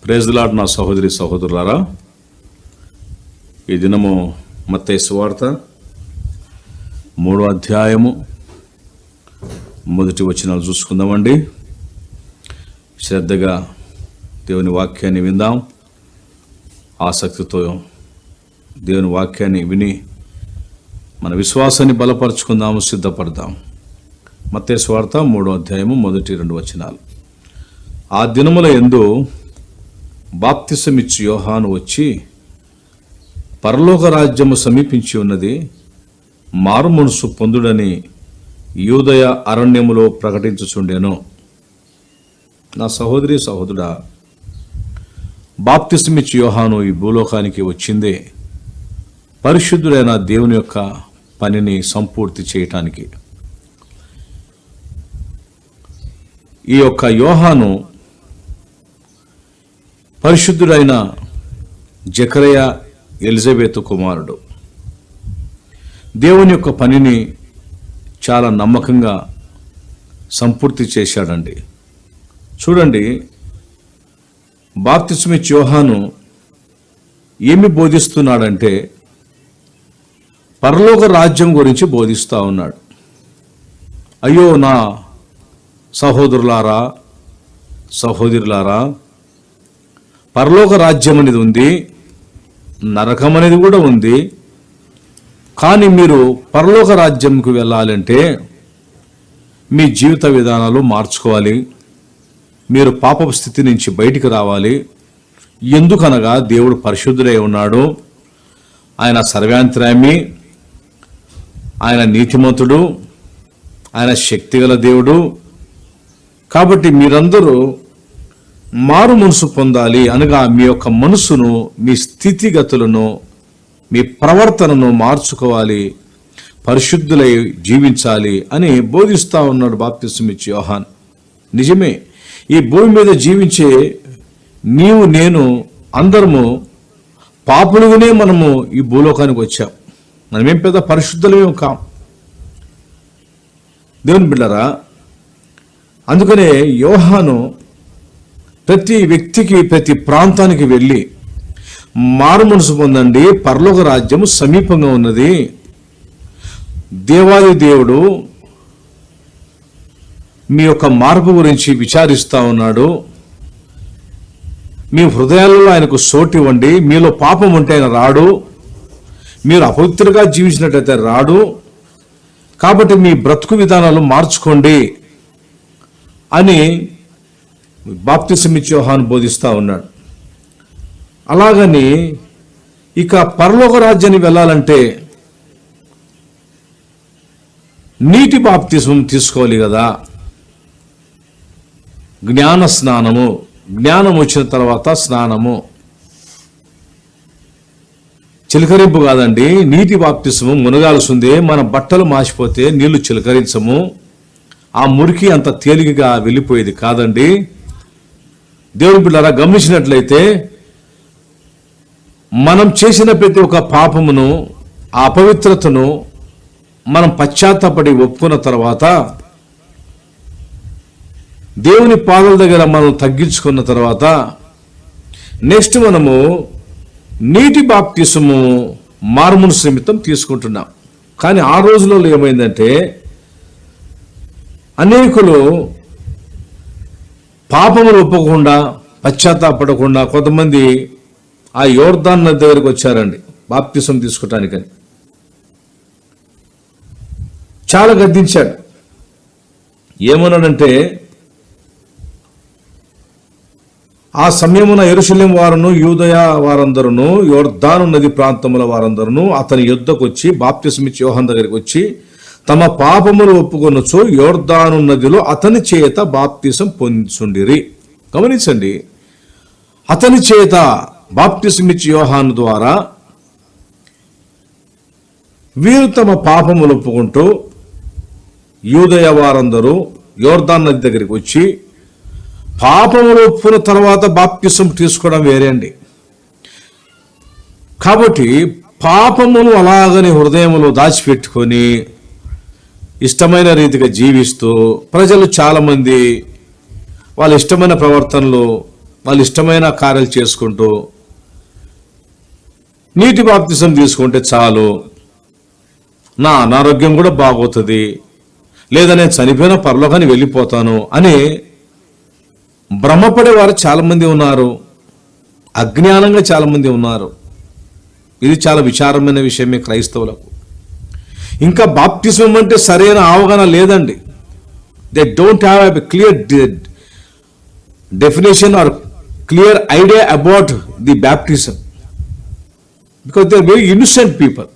Praise the lord నా సహోదరి సహోదరులారా, ఈ దినము మత్తయి సువార్త 3వ అధ్యాయము మొదటి వచనాలు చూసుకుందామండి. శ్రద్ధగా దేవుని వాక్యాన్ని విందాం. ఆసక్తితో దేవుని వాక్యాన్ని విని మన విశ్వాసాన్ని బలపరుచుకుందాము, సిద్ధపడదాం. మత్తయి సువార్త 3వ అధ్యాయము మొదటి 2 వచనాలు. ఆ దినముల యందు బాప్తిసమిచ్చు యోహాను వచ్చి, పరలోక రాజ్యము సమీపించి ఉన్నది, మారు మనసు పొందుడని యూదయ అరణ్యములో ప్రకటించుచుండెను. నా సహోదరి సహోదరుడా, బాప్తిసమిచ్చు యోహాను ఈ భూలోకానికి వచ్చిందే పరిశుద్ధుడైన దేవుని యొక్క పనిని సంపూర్తి చేయటానికి. ఈ యొక్క యోహాను పరిశుద్ధుడైన జకరయ ఎలిజబెతు కుమారుడు. దేవుని యొక్క పనిని చాలా నమ్మకంగా సంపూర్తి చేశాడండి. చూడండి, బాప్తిస్మిచ్చు యోహాను ఏమి బోధిస్తున్నాడంటే పరలోక రాజ్యం గురించి బోధిస్తూ ఉన్నాడు. అయ్యో నా సహోదరులారా సహోదరులారా, పరలోక రాజ్యం అనేది ఉంది, నరకం అనేది కూడా ఉంది. కానీ మీరు పరలోక రాజ్యంకు వెళ్ళాలంటే మీ జీవిత విధానాలు మార్చుకోవాలి. మీరు పాపపు స్థితి నుంచి బయటికి రావాలి. ఎందుకనగా దేవుడు పరిశుద్ధుడై ఉన్నాడు, ఆయన సర్వాంతర్యామి, ఆయన నీతిమంతుడు, ఆయన శక్తిగల దేవుడు. కాబట్టి మీరందరూ మారు మనసు పొందాలి, అనగా మీ యొక్క మనసును, మీ స్థితిగతులను, మీ ప్రవర్తనను మార్చుకోవాలి, పరిశుద్ధులై జీవించాలి అని బోధిస్తూ ఉన్నాడు బాప్తిస్మిచ్చు యోహాన్. నిజమే, ఈ భూమి మీద జీవించే నీవు నేను అందరము పాపులుగానే మనము ఈ భూలోకానికి వచ్చాం. మనమేం పెద్ద పరిశుద్ధులమేం కాం దేవుని బిడ్డరా. అందుకనే యోహాను ప్రతి వ్యక్తికి, ప్రతి ప్రాంతానికి వెళ్ళి మారు మనసు పొందండి, పరలోక రాజ్యము సమీపంగా ఉన్నది, దేవాది దేవుడు మీ యొక్క మార్పు గురించి విచారిస్తూ ఉన్నాడు, మీ హృదయాలలో ఆయనకు చోటు ఇవ్వండి, మీలో పాపం ఉంటే ఆయన రాడు, మీరు అపవిత్రంగా జీవించినట్లయితే రాడు, కాబట్టి మీ బ్రతుకు విధానాలు మార్చుకోండి అని బాప్తిసమిచ్చు యోహాను బోధిస్తూ ఉన్నాడు. అలాగని ఇక పరలోక రాజ్యానికి వెళ్ళాలంటే నీటి బాప్తిసం తీసుకోవాలి కదా. జ్ఞాన స్నానము, జ్ఞానం వచ్చిన తర్వాత స్నానము, చిలకరింపు కాదండి. నీటి బాప్తిసము మునగాల్సిందే. మన బట్టలు మాసిపోతే నీళ్లు చిలకరించము, ఆ మురికి అంత తేలికగా వెళ్ళిపోయేది కాదండి. దేవుని బిడ్డలారా, గమనించినట్లయితే మనం చేసిన ప్రతి ఒక్క పాపమును, ఆ అపవిత్రతను మనం పశ్చాత్తాపడి ఒప్పుకున్న తర్వాత, దేవుని పాదాల దగ్గర మనం తగ్గించుకున్న తర్వాత, నెక్స్ట్ మనము నీటి బాప్తిసము మారుమనసు నిమిత్తం తీసుకుంటున్నాం. కానీ ఆ రోజులలో ఏమైందంటే అనేకులు పాపములు ఒప్పకుండా, పశ్చాత్తాపడకుండా కొంతమంది ఆ యోర్దాన్ నది దగ్గరికి వచ్చారండి బాప్తిసం తీసుకోవటానికని. చాలా గద్దించాడు. ఏమన్నాడంటే, ఆ సమయమున యెరూషలేము వారును యూదయ వారందరూ, యోర్దాను నది ప్రాంతముల వారందరూ అతని యుద్ధకు వచ్చి బాప్తిసమిచ్చు యోహాను దగ్గరికి వచ్చి తమ పాపములు ఒప్పుకొనొచ్చు యోర్దాను నదిలో అతని చేత బాప్తిసం పొందుచుండిరి. గమనించండి, అతని చేత బాప్తిసమిచ్చు యోహాను ద్వారా వీరు తమ పాపములు ఒప్పుకుంటూ యూదయ వారందరూ యోర్దాను నది దగ్గరికి వచ్చి పాపములు ఒప్పుకున్న తర్వాత బాప్తిసం తీసుకోవడం వేరే అండి. కాబట్టి పాపమును అలాగని హృదయములో దాచిపెట్టుకొని ఇష్టమైన రీతిగా జీవిస్తూ ప్రజలు చాలామంది వాళ్ళ ఇష్టమైన ప్రవర్తనలు వాళ్ళు ఇష్టమైన కార్యాలు చేసుకుంటూ నీటి బాప్తిసం తీసుకుంటే చాలు, నా అనారోగ్యం కూడా బాగోతుంది, లేదా నేను చనిపోయిన పరలోకానికి వెళ్ళిపోతాను అని భ్రమపడేవారు చాలామంది ఉన్నారు. అజ్ఞానంగా చాలామంది ఉన్నారు. ఇది చాలా విచారమైన విషయమే క్రైస్తవులకు. ఇంకా బాప్తిజం అంటే సరైన అవగాహన లేదండి. They don't have a clear definition or clear idea about the baptism, because they are very innocent people.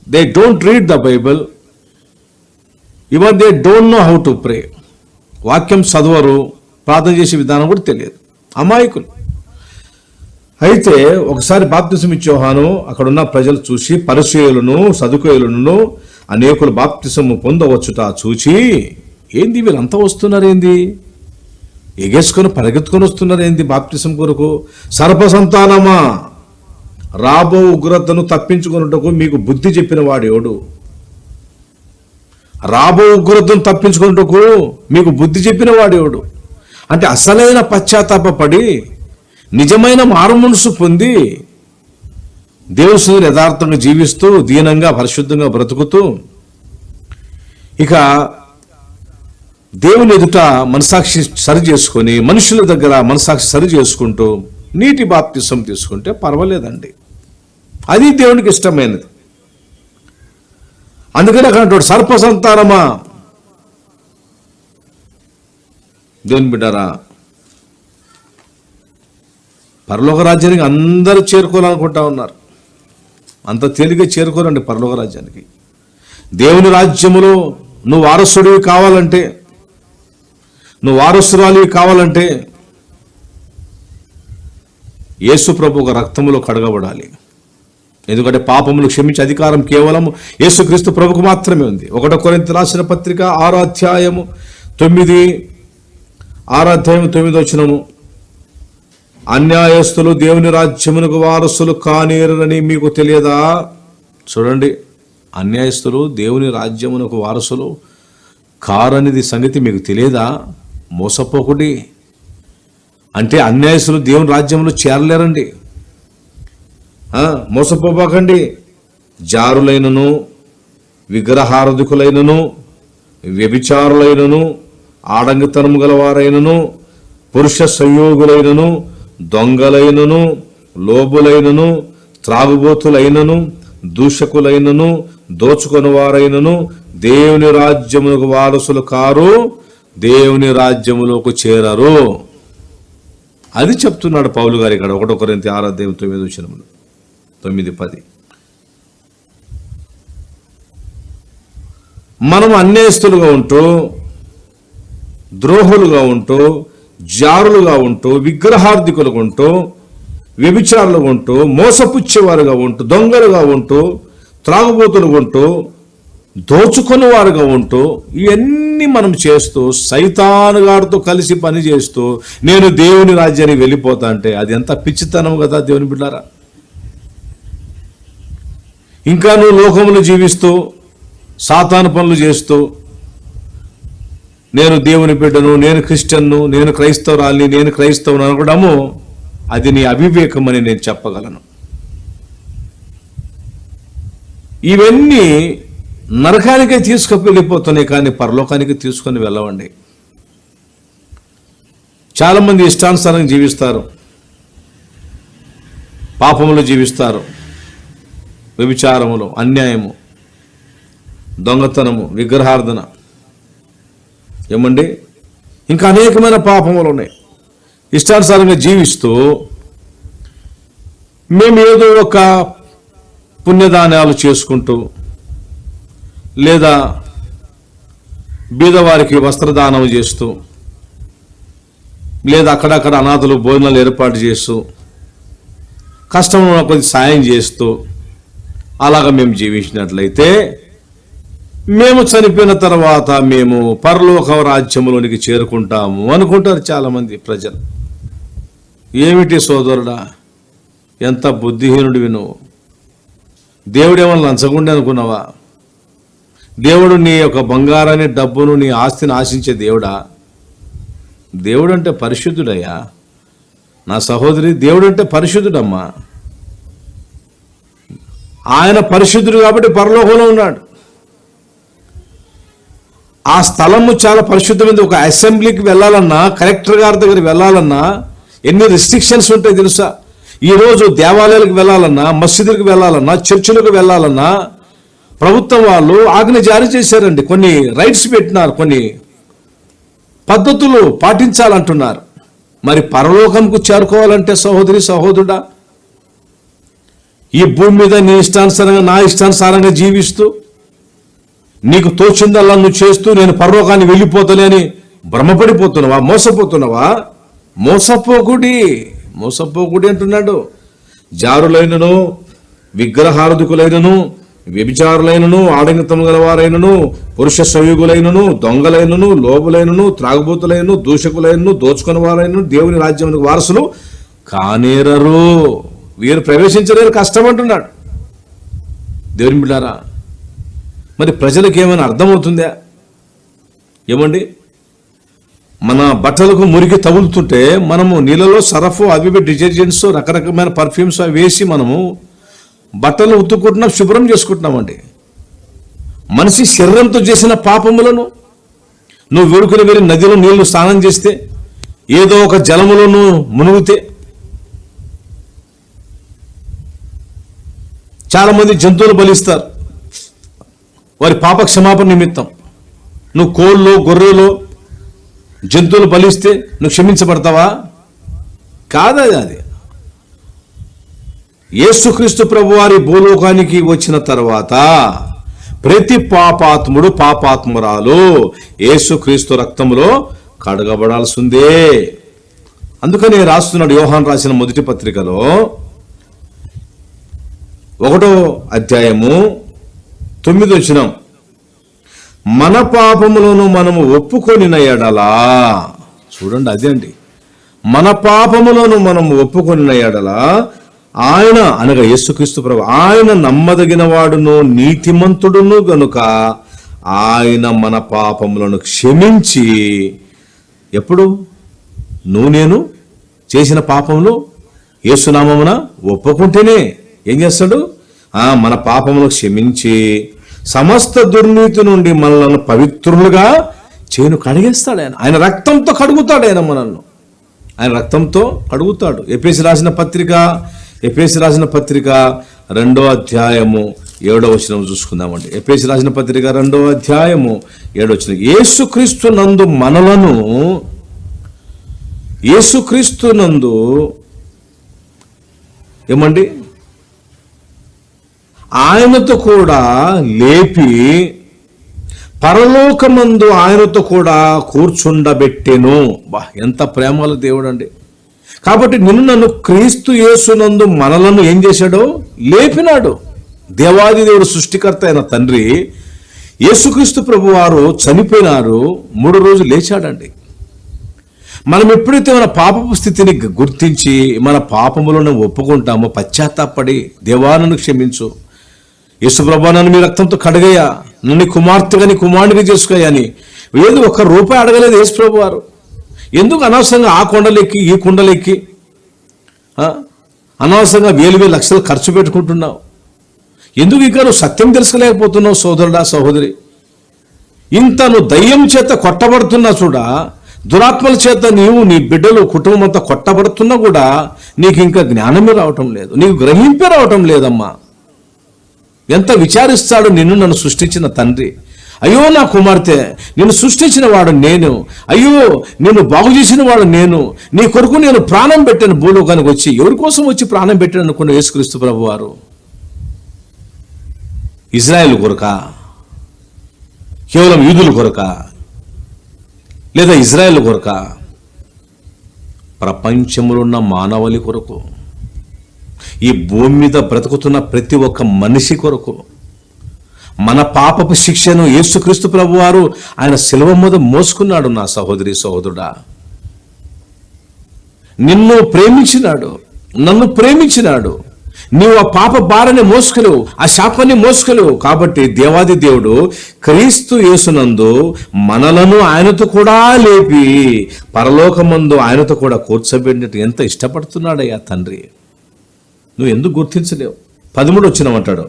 They don't read the Bible, even they don't know how to pray. వాక్యం చదవరు, ప్రార్థన చేసే విధానం కూడా తెలియదు, అమాయకులు. అయితే ఒకసారి బాప్తిసం ఇచ్చే యోహాను అక్కడున్న ప్రజలు చూసి పరిసయ్యులను సదుకాయులను అనేకులు బాప్తిసము పొందవచ్చుట చూచి, ఏంది వీళ్ళంతా వస్తున్నారేంది, ఎగేసుకొని పరిగెత్తుకొని వస్తున్నారేంది బాప్తిసం కొరకు? సర్పసంతానమా, రాబో ఉగ్రతను తప్పించుకున్నటకు మీకు బుద్ధి చెప్పిన వాడేవాడు? రాబో ఉగ్రతను తప్పించుకున్నటకు మీకు బుద్ధి చెప్పిన వాడేవాడు? అంటే అసలైన పశ్చాత్తాపడి నిజమైన మారుమనసు పొంది దేవుని యథార్థంగా జీవిస్తూ దీనంగా పరిశుద్ధంగా బ్రతుకుతూ ఇక దేవుని ఎదుట మనసాక్షి సరి చేసుకొని మనుషుల దగ్గర మనసాక్షి సరి చేసుకుంటూ నీటి బాప్తిసం తీసుకుంటే పర్వాలేదండి. అది దేవునికి ఇష్టమైనది. అందుకని అక్కడ సర్పసంతానమా, దేవుని బిడ్డారా, పరలోక రాజ్యానికి అందరూ చేరుకోవాలనుకుంటా ఉన్నారు. అంత తేలిగ్గా చేరుకోరండి పరలోక రాజ్యానికి. దేవుని రాజ్యములో నువ్వు వారసుడివి కావాలంటే, నువ్వు వారసురాలివి కావాలంటే యేసు ప్రభు ఒక రక్తములో కడగబడాలి. ఎందుకంటే పాపములు క్షమించే అధికారం కేవలం యేసుక్రీస్తు ప్రభుకు మాత్రమే ఉంది. 1 కొరింథీ రాసిన పత్రిక 6వ అధ్యాయము 9 అన్యాయస్తులు దేవుని రాజ్యమునకు వారసులు కానేరని మీకు తెలియదా? చూడండి, అన్యాయస్తులు దేవుని రాజ్యమునకు వారసులు కారనిది సంగతి మీకు తెలియదా? మోసపోకుడి. అంటే అన్యాయస్తులు దేవుని రాజ్యంలో చేరలేరండి. మోసపోబాకండి. జారులైనను, విగ్రహారాధికులైనను, వ్యభిచారులైనను, ఆడంగితనము గలవారైనను, పురుష సంయోగులైనను, దొంగలైనను, లోబులైనను, త్రాగుబోతులైనను, దూషకులైనను, దోచుకొని వారైనను దేవుని రాజ్యమునకు వారసులు కారు, దేవుని రాజ్యములోకి చేరరు. అది చెప్తున్నాడు పౌలు గారు ఇక్కడ 1 కొరింథీ 6:9 9-10. మనం అన్యాయస్తులుగా ఉంటూ, ద్రోహులుగా ఉంటూ, జారులుగా ఉంటూ, విగ్రహార్థికులుగా ఉంటూ, వ్యభిచారులుగా ఉంటూ, మోసపుచ్చేవారుగా ఉంటూ, దొంగలుగా ఉంటూ, త్రాగుబోతులుగా ఉంటూ, దోచుకుని వారుగా ఉంటూ, ఇవన్నీ మనం చేస్తూ సైతాను గారితో కలిసి పని చేస్తూ నేను దేవుని రాజ్యానికి వెళ్ళిపోతా అంటే అది ఎంత పిచ్చితనం కదా దేవుని బిడ్డారా. ఇంకా నువ్వు లోకములు జీవిస్తూ సాతాను పనులు చేస్తూ నేను దేవుని బిడ్డను, నేను క్రిస్టియన్ను, నేను క్రైస్తవురాలిని, నేను క్రైస్తవుని అనుకోవడము అది నీ అవివేకం అని నేను చెప్పగలను. ఇవన్నీ నరకానికే తీసుకువెళ్ళిపోతున్నాయి కానీ పరలోకానికి తీసుకొని వెళ్ళవండి. చాలామంది ఇష్టానుసారంగా జీవిస్తారు, పాపములు జీవిస్తారు, వ్యభిచారములు, అన్యాయము, దొంగతనము, విగ్రహార్థన, ఏమండి ఇంకా అనేకమైన పాపములు ఉన్నాయి. ఇష్టానుసారంగా జీవిస్తూ మేము ఏదో ఒక పుణ్యదానాలు చేసుకుంటూ లేదా బీదవారికి వస్త్రదానం చేస్తూ లేదా అక్కడక్కడ అనాథలు భోజనాలు ఏర్పాటు చేస్తూ కష్టంలో కొద్ది సాయం చేస్తూ అలాగా మేము జీవించినట్లయితే మేము చనిపోయిన తర్వాత మేము పరలోక రాజ్యములోనికి చేరుకుంటాము అనుకుంటారు చాలామంది ప్రజలు. ఏమిటి సోదరుడా, ఎంత బుద్ధిహీనుడివి నువ్వు. దేవుడేమన్నా లంచగుండి అనుకున్నావా? దేవుడు నీ యొక్క బంగారాన్ని, డబ్బును, నీ ఆస్తిని ఆశించే దేవుడా? దేవుడు అంటే పరిశుద్ధుడయ్యా. నా సహోదరి, దేవుడు అంటే పరిశుద్ధుడమ్మా. ఆయన పరిశుద్ధుడు కాబట్టి పరలోకంలో ఉన్నాడు. ఆ స్థలము చాలా పరిశుద్ధమైనది. ఒక అసెంబ్లీకి వెళ్ళాలన్నా, కలెక్టర్ గారి దగ్గర వెళ్ళాలన్నా ఎన్ని రిస్ట్రిక్షన్స్ ఉంటాయి తెలుసా? ఈరోజు దేవాలయాలకు వెళ్ళాలన్నా, మసీదులకు వెళ్ళాలన్నా, చర్చిలకు వెళ్ళాలన్నా ప్రభుత్వం వాళ్ళు ఆజ్ఞ జారీ చేశారండి. కొన్ని రైట్స్ పెట్టినారు, కొన్ని పద్ధతులు పాటించాలంటున్నారు. మరి పరలోకంకు చేరుకోవాలంటే సహోదరి, సహోదరుడా, ఈ భూమి మీద నీ ఇష్టానుసారంగా, నా ఇష్టానుసారంగా జీవిస్తూ నీకు తోచిందల్లా నువ్వు చేస్తూ నేను పరలోకాన్ని వెళ్ళిపోతానే అని భ్రమపడిపోతున్నావా? మోసపోతున్నావా? మోసపోకుడి అంటున్నాడు. జారులైనను, విగ్రహారధికులైనను, వ్యభిచారులైనను, ఆడంగితం గలవారైనను, పురుష సంయుగులైనను, దొంగలైనను, లోబులైనను, త్రాగుబోతులైనను, దూషకులైనను, దోచుకుని వారైనను దేవుని రాజ్యానికి వారసులు కానేరరు. వీరు ప్రవేశించలేరు, కష్టం అంటున్నాడు. దేవుని బిడ్డారా, మరి ప్రజలకు ఏమైనా అర్థమవుతుందా? ఏమండి, మన బట్టలకు మురికి తగులుతుంటే మనము నీళ్ళలో సరఫు, అవి డిటర్జెంట్స్, రకరకమైన పర్ఫ్యూమ్స్ అవి వేసి మనము బట్టలు ఉతుక్కుంటున్నాం, శుభ్రం చేసుకుంటున్నామండి. మనిషి శరీరంతో చేసిన పాపములను నువ్వు వేడుకుని వెళ్ళి నదిలో నీళ్లు స్నానం చేస్తే, ఏదో ఒక జలములో నువ్వు మునుగుతే, చాలామంది జంతువులు బలిస్తారు వారి పాప క్షమాపణ నిమిత్తం. నువ్వు కోళ్ళు, గొర్రెలు, జంతువులు బలిస్తే నువ్వు క్షమించబడతావా? కాదా? అది యేసుక్రీస్తు ప్రభువారి భూలోకానికి వచ్చిన తర్వాత ప్రతి పాపాత్ముడు, పాపాత్మురాలు యేసుక్రీస్తు రక్తములో కడగబడాల్సిందే. అందుకని రాస్తున్నాడు యోహాను రాసిన మొదటి పత్రికలో 1వ అధ్యాయము 9వ వచనం, మన పాపములను మనము ఒప్పుకొనిన ఎడలా, చూడండి అదే అండి, మన పాపములను మనము ఒప్పుకొనిన ఎడలా ఆయన, అనగా యేసుక్రీస్తు ప్రభు, ఆయన నమ్మదగిన వాడును నీతిమంతుడును గనుక ఆయన మన పాపములను క్షమించి, ఎప్పుడు నువ్వు నేను చేసిన పాపములు యేసునామమున ఒప్పుకుంటేనే ఏం చేస్తాడు? మన పాపములను క్షమించి సమస్త దుర్నీతి నుండి మనల్ని పవిత్రులుగా చేను కడిగేస్తాడు. ఆయన రక్తంతో కడుగుతాడు. మనల్ని ఆయన రక్తంతో కడుగుతాడు. ఎఫెసీ రాసిన పత్రిక 2వ అధ్యాయము 7వ వచనం చూసుకుందామండి. ఎఫెసీ రాసిన పత్రిక 2వ అధ్యాయము 7వ వచనం, యేసుక్రీస్తు నందు ఏమండి ఆయనతో కూడా లేపి పరలోకమందు ఆయనతో కూడా కూర్చుండబెట్టెను. ఎంత ప్రేమల దేవుడు అండి. కాబట్టి నన్ను క్రీస్తు యేసునందు మనలను ఏం చేశాడో లేపినాడు. దేవాది దేవుడు, సృష్టికర్త అయిన తండ్రి యేసుక్రీస్తు ప్రభు వారు చనిపోయినారు, 3 రోజులు లేచాడండి. మనం ఎప్పుడైతే మన పాపపు స్థితిని గుర్తించి మన పాపములను ఒప్పుకుంటామో, పశ్చాత్తాపడి దేవా నన్ను క్షమించు, యేసుప్రభా నన్ను మీ రక్తంతో కడగయ్యా, నన్ను కుమార్తెగా నీ కుమారుడిగా చేసుకోయ్యా అని ఏదో ₹1 అడగలేదు యేసుప్రభు వారు. ఎందుకు అనవసరంగా ఆ కొండలెక్కి ఈ కొండలెక్కి అనవసరంగా వేలు లక్షలు ఖర్చు పెట్టుకుంటున్నావు? ఎందుకు ఇంకా నువ్వు సత్యం తెలుసుకోలేకపోతున్నావు? సోదరుడా, సహోదరి, ఇంత నువ్వు దయ్యం చేత కొట్టబడుతున్నా చూడా, దురాత్మల చేత నీవు, నీ బిడ్డలు, కుటుంబం అంతా కొట్టబడుతున్నా కూడా నీకు ఇంకా జ్ఞానమే రావటం లేదు, నీకు గ్రహింపే రావటం లేదమ్మా. ఎంత విచారిస్తాడు నిన్ను నన్ను సృష్టించిన తండ్రి. అయ్యో నా కుమార్తె, నిన్ను సృష్టించిన వాడు నేను, అయ్యో నిన్ను బాగు చేసిన వాడు నేను, నీ కొరకు నేను ప్రాణం పెట్టాను భూలోకానికి వచ్చి. ఎవరి కోసం వచ్చి ప్రాణం పెట్టాను అనుకున్న యేసుక్రీస్తు ప్రభు వారు? ఇజ్రాయేల్ కొరక, కేవలం యూదుల కొరక, లేదా ఇజ్రాయేల్ కొరక? ప్రపంచంలో ఉన్న మానవాళి కొరకు, ఈ భూమి మీద బ్రతుకుతున్న ప్రతి ఒక్క మనిషి కొరకు. మన పాపపు శిక్షను యేసుక్రీస్తు ప్రభు వారు ఆయన శిలువ మీద మోసుకున్నాడు. నా సహోదరి, సహోదరుడా, నిన్ను ప్రేమించినాడు, నన్ను ప్రేమించినాడు. నీవు ఆ పాప భారాన్ని మోసుకెళ్ళవు, ఆ శాపాన్ని మోసుకెళ్ళవు. కాబట్టి దేవాది దేవుడు క్రీస్తు యేసునందు మనలను ఆయనతో కూడా లేపి పరలోకమందు ఆయనతో కూడా కూర్చోబెట్టినట్టు ఎంత ఇష్టపడుతున్నాడయ్యా తండ్రి. నువ్వు ఎందుకు గుర్తించలేవు? 13 వచనం అంటాడు,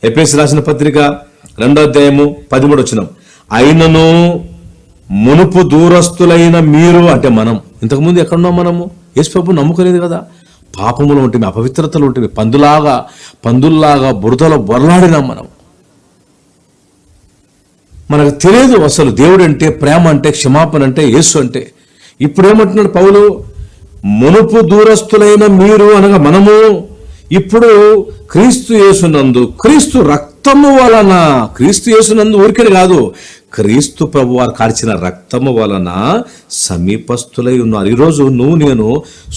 ఎఫెసీ రాసిన పత్రిక 2వ అధ్యాయము 13వ వచనం. అయినను మునుపు దూరస్తులైన మీరు, అంటే మనం ఇంతకుముందు ఎక్కడున్నాం? మనము యేసు ప్రభువు నమ్ముకోలేదు కదా. పాపములు ఉంటుంది, అపవిత్రతలు ఉంటుంది, పందుల్లాగా బురదలో బొరలాడినాం మనం. మనకు తెలియదు అసలు దేవుడు అంటే, ప్రేమ అంటే, క్షమాపణ అంటే, యేసు అంటే. ఇప్పుడు ఏమంటున్నాడు పౌలు? మునుపు దూరస్తులైన మీరు అనగా మనము ఇప్పుడు క్రీస్తు యేసునందు, క్రీస్తు రక్తము వలన, క్రీస్తు యేసునందు ఊరికే కాదు, క్రీస్తు ప్రభు వారు కార్చిన రక్తము వలన సమీపస్తులై ఉన్నారు. ఈరోజు నువ్వు నేను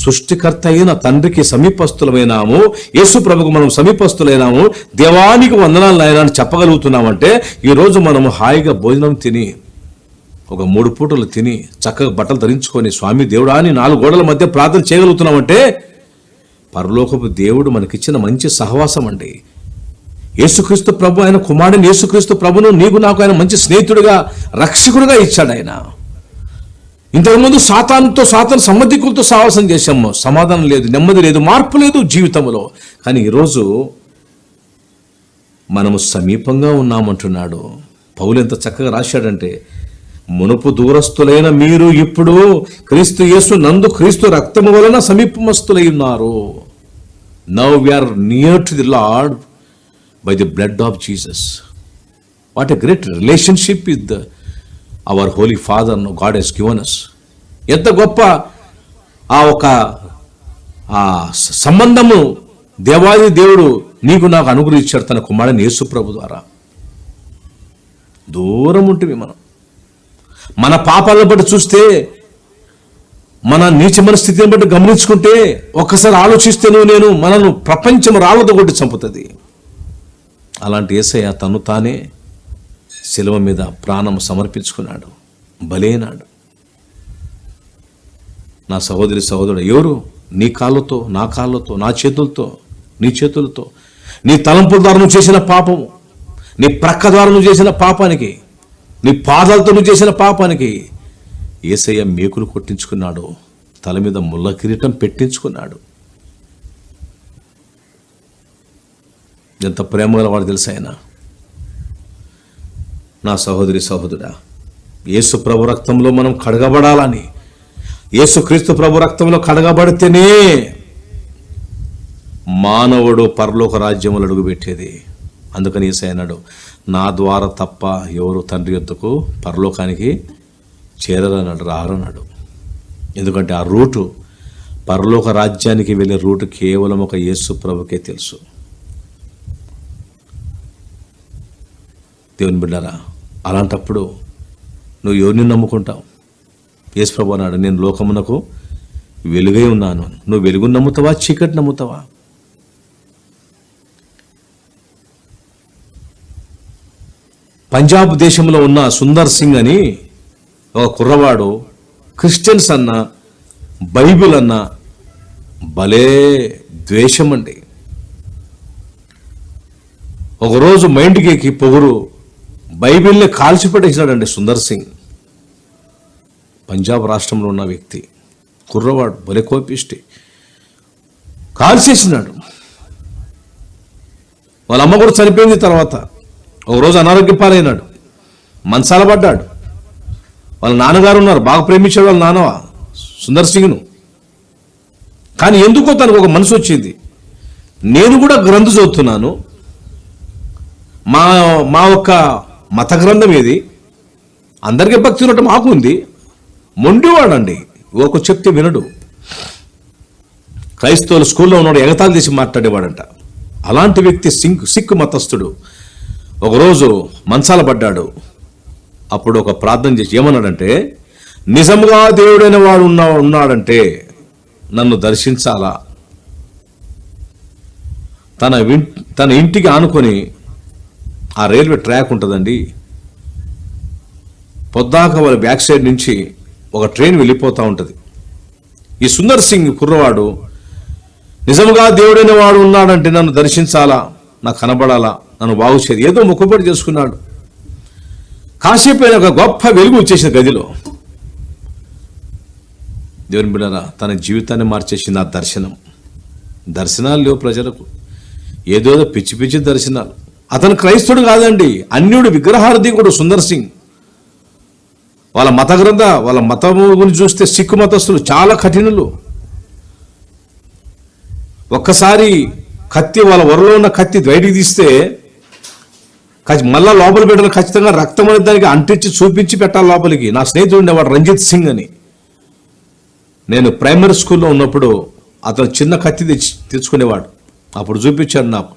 సృష్టికర్త అయిన తండ్రికి సమీపస్తులమైనాము, యేసు ప్రభుకు మనం సమీపస్తులైనాము, దేవానికి వందనాలు ఆయన అని చెప్పగలుగుతున్నామంటే ఈరోజు మనము హాయిగా భోజనం తిని, ఒక 3 పూటలు తిని, చక్కగా బట్టలు ధరించుకొని స్వామి దేవుడా అని 4 గోడల మధ్య ప్రార్థన చేయగలుగుతున్నామంటే పరలోకపు దేవుడు మనకిచ్చిన మంచి సహవాసం అండి. యేసుక్రీస్తు ప్రభు, ఆయన కుమారుని యేసుక్రీస్తు ప్రభును నీకు నాకు ఆయన మంచి స్నేహితుడిగా, రక్షకుడిగా ఇచ్చాడు ఆయన. ఇంతకుముందు సాతాను సంబంధికులతో సహవాసం చేశాము, సమాధానం లేదు, నెమ్మది లేదు, మార్పు లేదు జీవితంలో. కానీ ఈరోజు మనము సమీపంగా ఉన్నామంటున్నాడు పౌలు. ఎంత చక్కగా రాశాడంటే, మునుపు దూరస్తులైన మీరు ఇప్పుడు క్రీస్తు యేసు నందు క్రీస్తు రక్తము వలన సమీపమస్తులై ఉన్నారు. Now we are near to the lord by the blood of Jesus. What a great relationship with our Holy Father God has given us. ఎంత గొప్ప ఆ సంబంధము దేవాది దేవుడు నీకు నాకు అనుగ్రహించాడు తన కుమారుని యేసు ప్రభు ద్వారా. దూరం ఉంటుంది మనం. మన పాపాలను బట్టి చూస్తే, మన నీచమైన స్థితిని బట్టి గమనించుకుంటే, ఒక్కసారి ఆలోచిస్తే నేను మనను ప్రపంచం రాళ్ళతో కొట్టి చంపుతుంది. అలాంటి యేసయ్య తను తానే శిలువ మీద ప్రాణం సమర్పించుకున్నాడు, బలైనాడు. నా సహోదరి సహోదరుడు, ఎవరు నీ కాళ్ళతో, నా కాళ్ళతో, నా చేతులతో, నీ చేతులతో, నీ తలంపుల ద్వారా నువ్వు చేసిన పాపము, నీ ప్రక్క ద్వారా నువ్వు చేసిన పాపానికి, నీ పాదాలతో నువ్వు చేసిన పాపానికి యేసయ్య మేకులు కొట్టించుకున్నాడు, తల మీద ముళ్ళ కిరీటం పెట్టించుకున్నాడు. ఎంత ప్రేమ గలవాడు తెలుసా ఆయన. నా సహోదరి సహోదరుడా, యేసు ప్రభు రక్తంలో మనం కడగబడాలని, యేసు క్రీస్తు ప్రభు రక్తంలో కడగబడితేనే మానవుడు పరలోక రాజ్యములు అడుగుపెట్టేది. అందుకని యేసయ్య అన్నాడు, నా ద్వారా తప్ప ఎవరు తండ్రి యొద్దకు పరలోకానికి చేరరన్నాడు, రారన్నాడు. ఎందుకంటే ఆ రూటు, పరలోక రాజ్యానికి వెళ్ళే రూటు కేవలం ఒక యేసు ప్రభుకే తెలుసు. దేవుని బిడ్డారా, అలాంటప్పుడు నువ్వు ఎవరిని నమ్ముకుంటావు? యేసు ప్రభు అన్నాడు, నేను లోకమునకు వెలుగై ఉన్నాను. నువ్వు వెలుగును నమ్ముతావా, చీకటి నమ్ముతావా? పంజాబ్ దేశంలో ఉన్న సుందర్ సింగ్ అని ఒక కుర్రవాడు క్రిస్టియన్స్ అన్న, బైబిల్ అన్న భలే ద్వేషం అండి. ఒకరోజు మైండ్కి ఎక్కి పొగురు బైబిల్ని కాల్చిపడేసినాడండి సుందర్ సింగ్. పంజాబ్ రాష్ట్రంలో ఉన్న వ్యక్తి, కుర్రవాడు, భలే కోపిష్టి, కాల్చేసినాడు. వాళ్ళ అమ్మ కూడా చనిపోయింది. తర్వాత ఒకరోజు అనారోగ్య పాలైనాడు, మంచాల పడ్డాడు. వాళ్ళ నాన్నగారు ఉన్నారు, బాగా ప్రేమించాడు వాళ్ళ నాన్న సుందర్ సింగ్ను. కానీ ఎందుకో తనకు ఒక మనసు వచ్చింది, నేను కూడా గ్రంథు చదువుతున్నాను, మా ఒక్క మత గ్రంథం ఏది, అందరికీ భక్తి ఉన్నట్టు మాకు ఉంది. మొండివాడండి, ఒక చెప్తే వినడు. క్రైస్తవులు స్కూల్లో ఉన్నాడు, ఎగతాళి తీసి మాట్లాడేవాడంట. అలాంటి వ్యక్తి సిక్కు మతస్థుడు ఒకరోజు మంచాల పడ్డాడు. అప్పుడు ఒక ప్రార్థన చేసి ఏమన్నాడంటే, నిజంగా దేవుడైన వాడు ఉన్నాడంటే నన్ను దర్శించాలా. తన ఇంటికి ఆనుకొని ఆ రైల్వే ట్రాక్ ఉంటుందండి, పొద్దాక వాళ్ళ బ్యాక్ సైడ్ నుంచి ఒక ట్రైన్ వెళ్ళిపోతూ ఉంటుంది. ఈ సుందర్ సింగ్ కుర్రవాడు నిజముగా దేవుడైన వాడు ఉన్నాడంటే నన్ను దర్శించాలా, నాకు కనబడాలా, నన్ను బాగు చేయాలి. ఏదో మొక్కుబడి చేసుకున్నాడు. కాసేపు ఒక గొప్ప వెలుగు వచ్చేసిన గదిలో. దేవుని బిడ్డలారా, తన జీవితాన్ని మార్చేసింది ఆ దర్శనం. దర్శనాలు లేవు ప్రజలకు, ఏదో పిచ్చి పిచ్చి దర్శనాలు. అతను క్రైస్తవుడు కాదండి, అన్యుడు, విగ్రహార్థికుడు సుందర్ సింగ్. వాళ్ళ మతము గురించి చూస్తే సిక్కు మతస్థులు చాలా కఠినులు. ఒక్కసారి కత్తి, వాళ్ళ వరలో ఉన్న కత్తి బయటికి తీస్తే మళ్ళా లోపల పెట్టాలి, ఖచ్చితంగా రక్తం అనే దానికి అంటించి చూపించి పెట్టాలి లోపలికి. నా స్నేహితుడు ఉండేవాడు రంజిత్ సింగ్ అని. నేను ప్రైమరీ స్కూల్లో ఉన్నప్పుడు అతను చిన్న కత్తి తెచ్చుకునేవాడు. అప్పుడు చూపించాడు నాకు,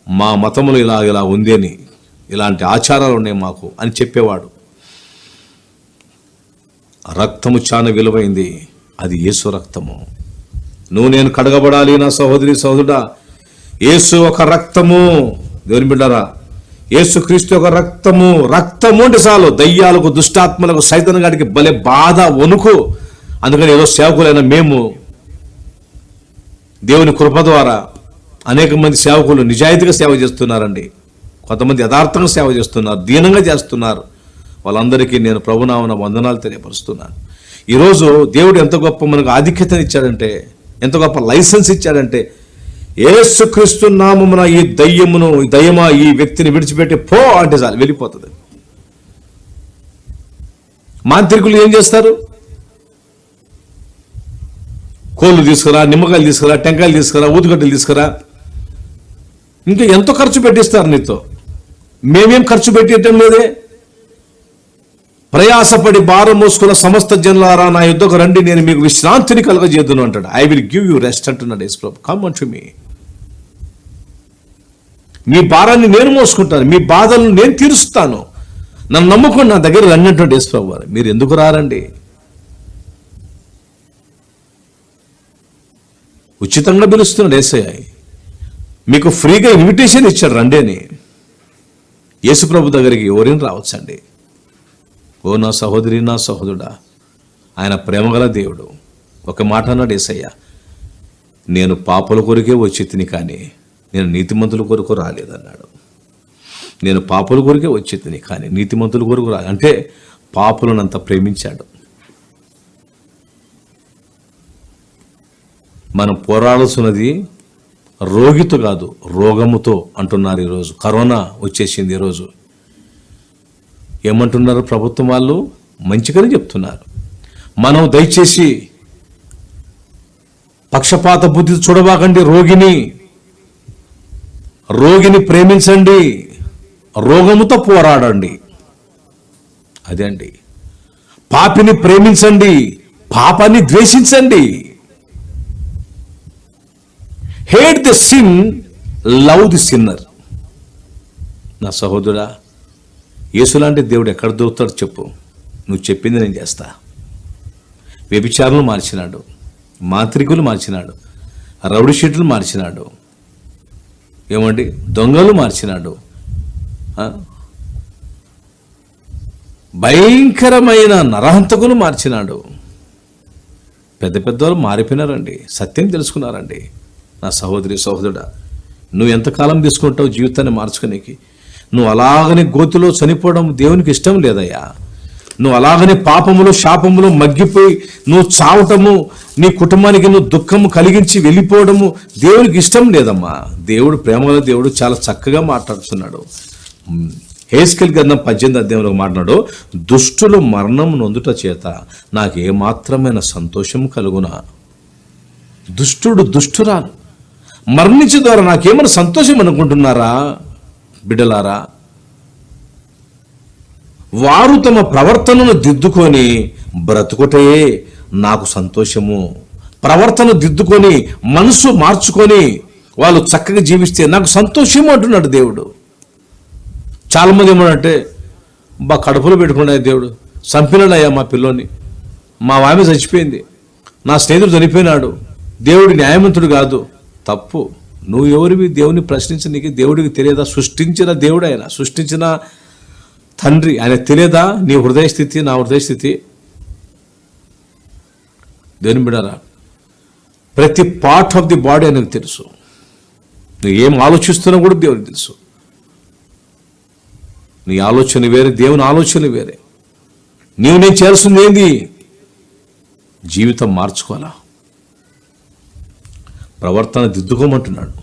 మా మతంలో ఇలా ఉంది అని, ఇలాంటి ఆచారాలు ఉన్నాయి మాకు అని చెప్పేవాడు. రక్తము చాలా విలువైంది, అది యేసు రక్తము. నువ్వు నేను కడగబడాలి నా సహోదరి సహోదరుడా. యేసు ఒక రక్తము. దేవుని బిడ్డారా, యేసు క్రీస్తు ఒక రక్తము. రక్తము అంటే చాలు, దయ్యాలకు, దుష్టాత్మలకు, సైతాను గాడికి భలే బాధ, వణుకు. అందుకని ఏదో సేవకులైన మేము దేవుని కృప ద్వారా అనేక మంది సేవకులు నిజాయితీగా సేవ చేస్తున్నారండి. కొంతమంది యథార్థంగా సేవ చేస్తున్నారు, దీనంగా చేస్తున్నారు. వాళ్ళందరికీ నేను ప్రభునామన వందనాలు తెలియపరుస్తున్నాను. ఈరోజు దేవుడు ఎంత గొప్ప మనకు ఆధిక్యతను ఇచ్చాడంటే, ఎంత గొప్ప లైసెన్స్ ఇచ్చాడంటే, యేసుక్రీస్తు నామమున ఈ దయ్యమా ఈ వ్యక్తిని విడిచిపెట్టి పో అంటే చాలు, వెళ్ళిపోతుంది. మాంత్రికులు ఏం చేస్తారు? కోళ్ళు తీసుకురా, నిమ్మకాయలు తీసుకురా, టెంకాయలు తీసుకురా, ఊతుగడ్డలు తీసుకురా, ఇంకా ఎంతో ఖర్చు పెట్టిస్తారు నీతో. మేమేం ఖర్చు పెట్టేయటం లేదే. ప్రయాసపడి భారం మోసుకున్న సమస్త జనులారా నా యుద్ధకు రండి, నేను మీకు విశ్రాంతిని కలుగజేద్దును అంటాడు. I will give you rest అంటున్నాడు యేసు ప్రభు. కమ్ అంటు మీ. మీ భారాన్ని నేను మోసుకుంటాను, మీ బాధలను నేను తీరుస్తాను, నన్ను నమ్ముకొని నా దగ్గర రండి అంటాడు యేసు ప్రభు వారు. మీరు ఎందుకు రారండి? ఉచితంగా పిలుస్తున్నాడు యేసయ్య. మీకు ఫ్రీగా ఇన్విటేషన్ ఇచ్చాడు, రండి అని. యేసు ప్రభు దగ్గరికి ఎవరైనా రావచ్చండి. ఓ నా సహోదరి, నా సహోదరుడా, ఆయన ప్రేమగల దేవుడు. ఒక మాట అన్నాడు యేసయ్య, నేను పాపుల కొరకే వచ్చి తిని, కానీ నేను నీతిమంతుల కొరకు రాలేదన్నాడు. నేను పాపుల కొరకే వచ్చి తిని, కానీ నీతిమంతుల కొరకు రాలేదు. అంటే పాపులను అంత ప్రేమించాడు. మనం పోరాడాల్సినది రోగితో కాదు, రోగముతో అంటున్నారు. ఈరోజు కరోనా వచ్చేసింది. ఈరోజు ఏమంటున్నారు ప్రభుత్వం వాళ్ళు? మంచిగానే చెప్తున్నారు. మనం దయచేసి పక్షపాత బుద్ధి చూడబాకండి. రోగిని ప్రేమించండి, రోగముతో పోరాడండి. అదే అండి. పాపిని ప్రేమించండి, పాపాన్ని ద్వేషించండి. Hate the sin, love the sinner. నా సహోదరుడా, యేసులాంటి దేవుడు ఎక్కడ దొరుకుతాడు చెప్పు? నువ్వు చెప్పింది నేను చేస్తా. వ్యభిచారులు మార్చినాడు, మాంత్రికులు మార్చినాడు, రౌడీ షీట్లు మార్చినాడు, ఏమండి దొంగలు మార్చినాడు, భయంకరమైన నరహంతకులు మార్చినాడు. పెద్ద పెద్దవాళ్ళు మారిపోయినారండి, సత్యం తెలుసుకున్నారండి. నా సహోదరి సహోదరుడా, నువ్వు ఎంతకాలం తీసుకుంటావు జీవితాన్ని మార్చుకోనికి? నువ్వు అలాగనే గోతిలో చనిపోవడం దేవునికి ఇష్టం లేదయ్యా. నువ్వు అలాగనే పాపములో శాపములో మగ్గిపోయి నువ్వు చావటము, నీ కుటుంబానికి నువ్వు దుఃఖము కలిగించి వెళ్ళిపోవడము దేవునికి ఇష్టం లేదమ్మా. దేవుడు ప్రేమగల దేవుడు చాలా చక్కగా మాట్లాడుతున్నాడు. హెస్కేలు గ్రంథం 18వ అధ్యాయంలో మాట్లాడు, దుష్టులు మరణం నొందుట చేత నాకు ఏమాత్రమైన సంతోషం కలుగునా. దుష్టురాలు మరణించే ద్వారా నాకేమైనా సంతోషం అనుకుంటున్నారా బిడ్డలారా? వారు తమ ప్రవర్తనను దిద్దుకొని బ్రతుకుటే నాకు సంతోషము. ప్రవర్తన దిద్దుకొని మనసు మార్చుకొని వాళ్ళు చక్కగా జీవిస్తే నాకు సంతోషము అంటున్నాడు దేవుడు. చాలామంది ఏమనంటే, కడుపులో పెట్టుకున్నాడు దేవుడు, చంపినాడయ్యా మా పిల్లోని, మా ఆమె చచ్చిపోయింది, నా స్నేహితుడు చనిపోయినాడు, దేవుడు న్యాయవంతుడు కాదు. తప్పు. నువ్వు ఎవరివి దేవుని ప్రశ్నించడానికి? దేవుడికి తెలియదా? సృష్టించిన దేవుడు ఆయన, సృష్టించిన తండ్రి ఆయన తెలియదా నీ హృదయ స్థితి, నా హృదయ స్థితి? దేవుని బిడ్డలారా, ప్రతి పార్ట్ ఆఫ్ ది బాడీ అనేది తెలుసు. నువ్వు ఏం ఆలోచిస్తున్నా కూడా దేవునికి తెలుసు. నీ ఆలోచన వేరే, దేవుని ఆలోచన వేరే. నేను చేయాల్సింది ఏంది? జీవితం మార్చుకోవాలా, ప్రవర్తన దిద్దుకోమంటున్నాడు.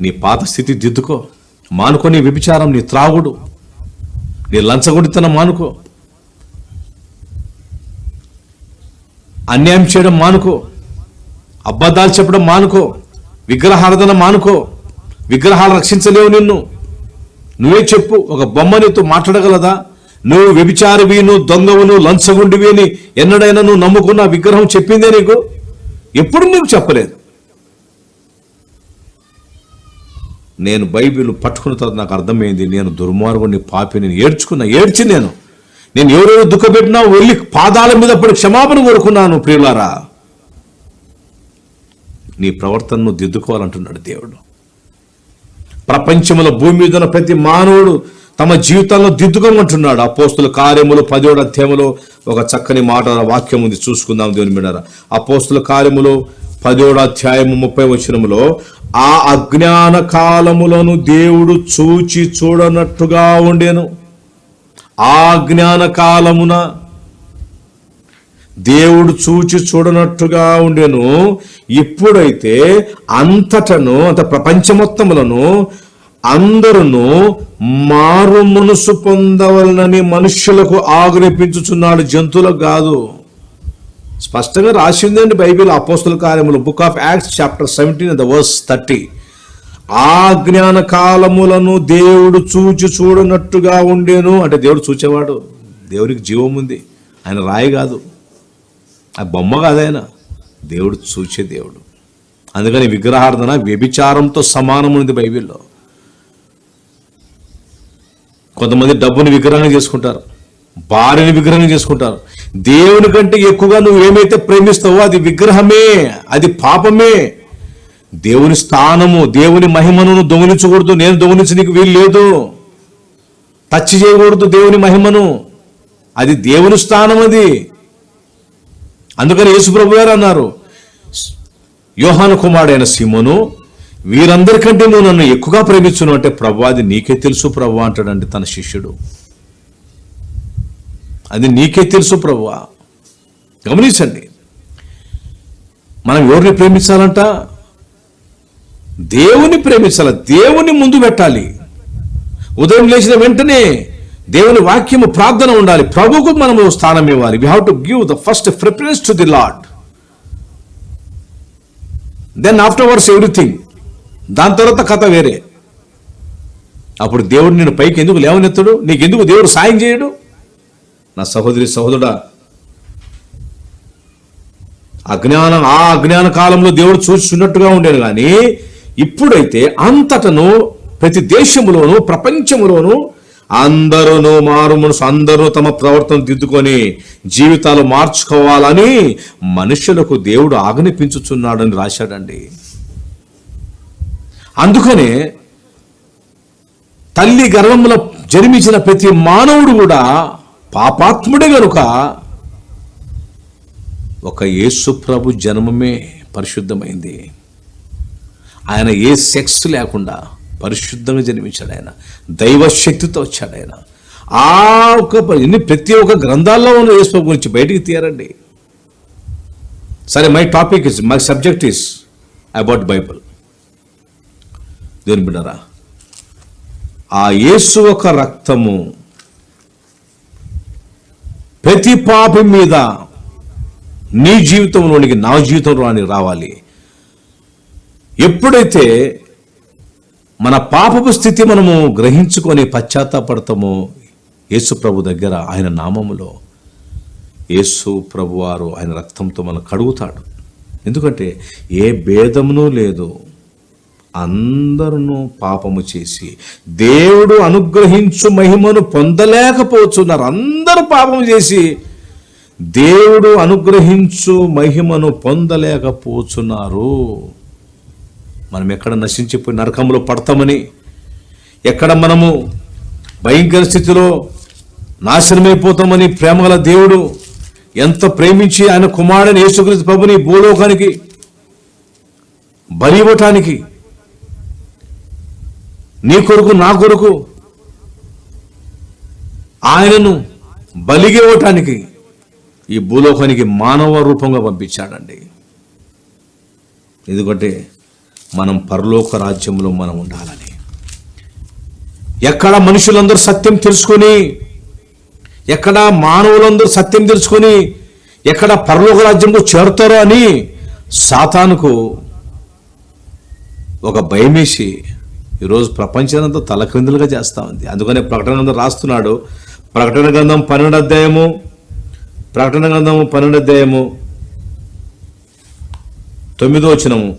నీ పాత స్థితి దిద్దుకో, మానుకో నీ వ్యభిచారం, నీ త్రాగుడు, నీ లంచగొడితనం మానుకో, అన్యాయం చేయడం మానుకో, అబద్ధాలు చెప్పడం మానుకో, విగ్రహారాధన మానుకో. విగ్రహాలు రక్షించలేవు నిన్ను. నువ్వే చెప్పు, ఒక బొమ్మ నీతో మాట్లాడగలదా? నువ్వు వ్యభిచారివి, నువ్వు దొంగవు, నువ్వు లంచగొండివి అని ఎన్నడైనా నువ్వు నమ్ముకున్న విగ్రహం చెప్పిందే నీకు? ఎప్పుడు నీకు చెప్పలేదు. నేను బైబిల్ పట్టుకున్న తర్వాత నాకు అర్థమైంది, నేను దుర్మార్గుని, పాపిని, ఏడ్చి నేను ఎవరెవరు దుఃఖపెట్టినా వెళ్ళి పాదాల మీద పడి క్షమాపణ కోరుకున్నాను. ప్రియులారా, నీ ప్రవర్తనను దిద్దుకోవాలంటున్నాడు దేవుడు. ప్రపంచంలో భూమి మీద ప్రతి మానవుడు తమ జీవితాల్లో దిద్దుకోమంటున్నాడు. అపోస్తుల కార్యములు 10వ అధ్యాయంలో ఒక చక్కని మాట, వాక్యం ఉంది, చూసుకుందాం దేవుని బిడ్డలారా. అపోస్తుల కార్యములు 10వ అధ్యాయము 30వ వచనములో, ఆ అజ్ఞాన కాలములను దేవుడు చూచి చూడనట్టుగా ఉండెను. ఆ అజ్ఞాన కాలమున దేవుడు చూచి చూడనట్టుగా ఉండెను. ఇప్పుడైతే అంతటను, అంత ప్రపంచ మొత్తములను అందరూ మారు మనసు పొందవలనని మనుష్యులకు ఆజ్ఞాపించుచున్నాడు, జంతువులకు కాదు. స్పష్టంగా రాసిందండి బైబిల్, అపోస్తుల కార్యములు, book of acts chapter 17 verse 30. ఆ జ్ఞాన కాలములను దేవుడు చూచి చూడనట్టుగా ఉండేను. అంటే దేవుడు చూచేవాడు, దేవునికి జీవం ఉంది, ఆయన రాయి కాదు, ఆ బొమ్మ కాదు, ఆయన దేవుడు చూచే దేవుడు. అందుకని విగ్రహార్థన వ్యభిచారంతో సమానం ఉంది బైబిల్లో. కొంతమంది డబ్బుని విగ్రహంగా చేసుకుంటారు, భార్యని విగ్రహంగా చేసుకుంటారు. దేవుని కంటే ఎక్కువగా నువ్వు ఏమైతే ప్రేమిస్తావో అది విగ్రహమే, అది పాపమే. దేవుని స్థానము, దేవుని మహిమను దొంగిలించకూడదు. నేను దొంగిలించడానికి వీలు లేదు. టచ్ చేయకూడదు దేవుని మహిమను, అది దేవుని స్థానం. అది అందుకని యేసుప్రభు గారు అన్నారు, యోహాను కుమారుడైన సీమోను, వీరందరికంటే నువ్వు నన్ను ఎక్కువగా ప్రేమించును అంటే, ప్రభు అది నీకే తెలుసు ప్రభు అంటాడండి తన శిష్యుడు. అది నీకే తెలుసు ప్రభు. గమనించండి, మనం ఎవరిని ప్రేమించాలంట? దేవుని ప్రేమించాలి, దేవుని ముందు పెట్టాలి. ఉదయం లేచిన వెంటనే దేవుని వాక్యము, ప్రార్థన ఉండాలి, ప్రభువుకు మనము స్థానం ఇవ్వాలి. We have to give the first preference to the lord, then afterwards everything. దాని తర్వాత కథ వేరే. అప్పుడు దేవుడు నేను పైకి ఎందుకు లేవనెత్తడు? నీకెందుకు దేవుడు సాయం చేయడు? నా సహోదరి సహోదరుడా, ఆ అజ్ఞాన కాలంలో దేవుడు చూస్తున్నట్టుగా ఉండేది. కానీ ఇప్పుడైతే అంతటను, ప్రతి దేశంలోను, ప్రపంచంలోను అందరూ మారు మనసు, అందరూ తమ ప్రవర్తన దిద్దుకొని జీవితాలు మార్చుకోవాలని మనుషులకు దేవుడు ఆజ్ఞాపించుచున్నాడని రాశాడండి. అందుకనే తల్లి గర్భంలో జన్మించిన ప్రతి మానవుడు కూడా పాపాత్ముడే గనుక ఒక యేసు ప్రభు జన్మమే పరిశుద్ధమైంది. ఆయన ఏ సెక్స్ లేకుండా పరిశుద్ధంగా జన్మించాడు. ఆయన దైవశక్తితో వచ్చాడు. ఆయన ప్రతి ఒక్క గ్రంథాల్లో ఉన్న యేసు ప్రభు గురించి బయటికి తీయరండి. సరే, my subject is about Bible. దేవుని బిడ్డరా, ఆ యేసు ఒక రక్తము ప్రతి పాపి మీద నీ జీవితంలోనికి, నా జీవితంలోనికి రావాలి. ఎప్పుడైతే మన పాపపు స్థితి మనము గ్రహించుకొని పశ్చాత్తాపడతామో, యేసు ప్రభు దగ్గర, ఆయన నామములో, యేసు ప్రభు వారు ఆయన రక్తంతో మనం కడుగుతాడు. ఎందుకంటే ఏ భేదమును లేదు, అందరూ పాపము చేసి దేవుడు అనుగ్రహించు మహిమను పొందలేకపోతున్నారు. అందరూ పాపము చేసి దేవుడు అనుగ్రహించు మహిమను పొందలేకపోతున్నారు. మనం ఎక్కడ నశించిపోయి నరకంలో పడతామని, ఎక్కడ మనము భయంకర స్థితిలో నాశనమైపోతామని ప్రేమగల దేవుడు ఎంత ప్రేమించి ఆయన కుమారుడైన యేసుక్రీస్తు ప్రభుని భూలోకానికి బలి ఇవ్వటానికి, నీ కొరకు నా కొరకు ఆయనను బలిగా ఇవ్వటానికి ఈ భూలోకానికి మానవ రూపంగా పంపించాడండి. ఎందుకంటే మనం పరలోక రాజ్యంలో మనం ఉండాలని. ఎక్కడ మనుషులందరూ సత్యం తెలుసుకొని, ఎక్కడ మానవులందరూ సత్యం తెలుసుకొని ఎక్కడ పరలోక రాజ్యంలో చేరుతారో అని సాతానుకు ఒక భయమేసి ఈరోజు ప్రపంచానంతా తలక్రిందులుగా చేస్తూ ఉంది. అందుకనే ప్రకటన గ్రంథం రాస్తున్నాడు. ప్రకటన గ్రంథం 12వ అధ్యాయము, ప్రకటన గ్రంథము 12వ అధ్యాయము 9వ వచనము,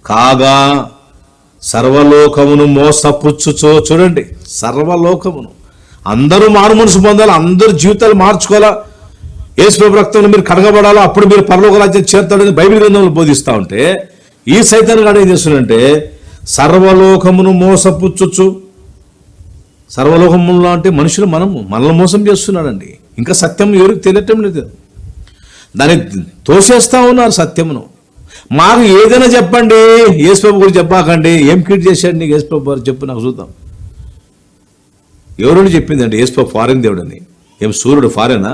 కాగా సర్వలోకమును మోసపుచ్చుచో, చూడండి, సర్వలోకమును, అందరూ మారు మనసు పొందాలి, అందరూ జీవితాలు మార్చుకోవాలా, యేసు రక్తంలో మీరు కడగబడాలా, అప్పుడు మీరు పరలోక రాజ్యం చేరుతాడని బైబిల్ గ్రంథంలో బోధిస్తూ ఉంటే ఈ సైతాన్ గాడు ఏం చేస్తున్నాడంటే సర్వలోకమును మోసపుచ్చుచు, సర్వలోకములో అంటే మనుషులు మనల్ని మోసం చేస్తున్నాడండి. ఇంకా సత్యం ఎవరికి తెలియటం లేదు, దాన్ని తోసేస్తా ఉన్నారు సత్యమును. మాకు ఏదైనా చెప్పండి, యేసుప్రభు గురించి చెప్పాకండి, ఏం క్రియేట్ చేశాడు నీకు యేసుప్రభు వారు చెప్పు నాకు చూద్దాం. ఎవరు చెప్పిందండి యేసుప్రభు ఫారెన్ దేవుడని? ఏం సూర్యుడు ఫారెనా?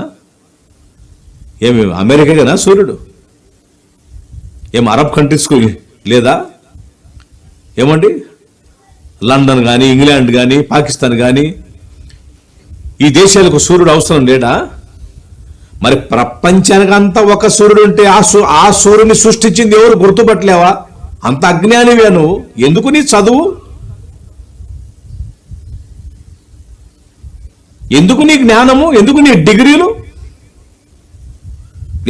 ఏమి అమెరికానా సూర్యుడు? ఏం అరబ్ కంట్రీస్కు లేదా? ఏమండి లండన్ కానీ, ఇంగ్లాండ్ కానీ, పాకిస్తాన్ కానీ ఈ దేశాలకు సూర్యుడు అవసరం లేడా? మరి ప్రపంచానికి అంతా ఒక సూర్యుడు ఉంటే ఆ సూర్యుని సృష్టించింది ఎవరు గుర్తుపట్టలేవా? అంత అజ్ఞానివే నువ్వు. ఎందుకు నీ చదువు, ఎందుకు నీ జ్ఞానము, ఎందుకు నీ డిగ్రీలు?